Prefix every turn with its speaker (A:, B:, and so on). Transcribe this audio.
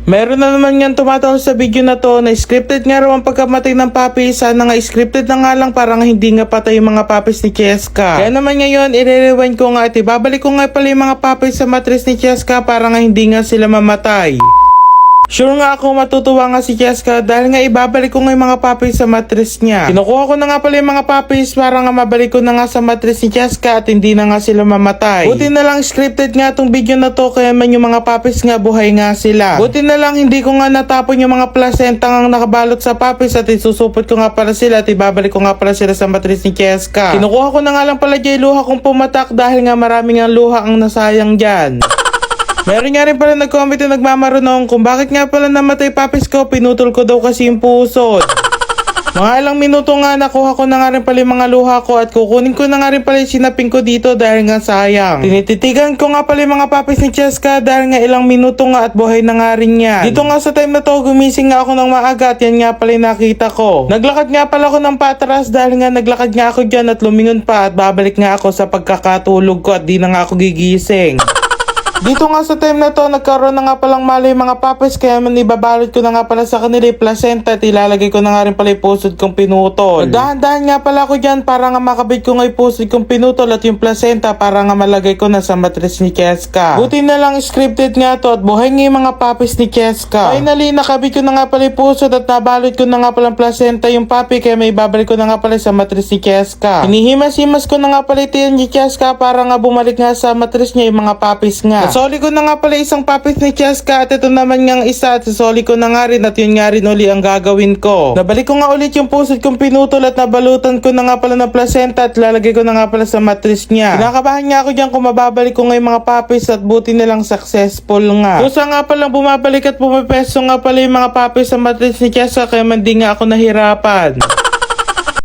A: Meron na naman nga tumatawa sa video na to na scripted nga raw ang pagkamatay ng papi. Sana nga scripted na nga lang para nga hindi nga patay yung mga papis ni Cheska. Kaya naman ngayon i-rewind ko nga at ibabalik ko nga pala yung mga papis sa matris ni Cheska para nga hindi nga sila mamatay. Sure nga ako matutuwa nga si Cheska dahil nga ibabalik ko nga yung mga papis sa matris niya. Kinukuha ko na nga pala yung mga papis para nga mabalik ko na nga sa matris ni Cheska at hindi na nga sila mamatay. Buti na lang scripted nga tong video na to kaya man yung mga papis nga buhay nga sila. Buti na lang hindi ko nga natapon yung mga placenta nga nakabalot sa papis at isusupot ko nga pala sila at ibabalik ko nga pala sila sa matris ni Cheska. Kinukuha ko na nga lang pala dyan luha kong pumatak dahil nga maraming nga luha ang nasayang dyan. Meron nga rin pala nag-comment na nagmamarunong kung bakit nga pala namatay papis ko, pinutol ko daw kasi yung pusod. Mga ilang minuto nga nakuha ko na nga rin pala yung mga luha ko at kukunin ko na nga rin pala yung sinaping ko dito dahil nga sayang. Tinititigan ko nga pala yung mga papis ni Cheska dahil nga ilang minuto nga at buhay na nga rin yan. Dito nga sa time na to gumising nga ako ng maaga at yan nga pala yung nakita ko. Naglakad nga pala ako ng patras dahil nga naglakad nga ako dyan at lumingon pa at babalik nga ako sa pagkakatulog ko at di na nga ako gigising. Dito nga sa time na to, nagkaroon na nga palang mali yung mga papis kaya man ibabalot ko na nga pala sa kanila yung placenta at ilalagay ko na nga rin pala yung pusod kong pinutol. Dahan-dahan nga pala ako dyan para nga makabit ko nga yung pusod kong pinutol at yung placenta para nga malagay ko na sa matris ni Cheska. Buti na lang scripted nga to at buhay nga yung mga papis ni Cheska. Finally, nakabit ko na nga pala yung pusod at nabalot ko na nga pala yung placenta yung papi kaya may ibabalik ko na nga pala sa matris ni Cheska. Hinihimas-himas ko na nga pala ito ni Cheska para nga bumalik nga sa matris niya yung mga papis nga. Soli ko na nga pala isang papis ni Cheska at ito naman ngang isa at soli ko na nga rin at yun nga rin uli ang gagawin ko. Nabalik ko nga ulit yung pusod kong pinutol at nabalutan ko na nga pala ng placenta at lalagay ko na nga pala sa matris niya. Kinakabahan nga ako dyan kung mababalik ko nga yung mga papis at buti na lang successful nga. Kusa nga palang bumabalik at pumapeso nga pala yung mga papis sa matris ni Cheska kaya man di nga ako nahirapan.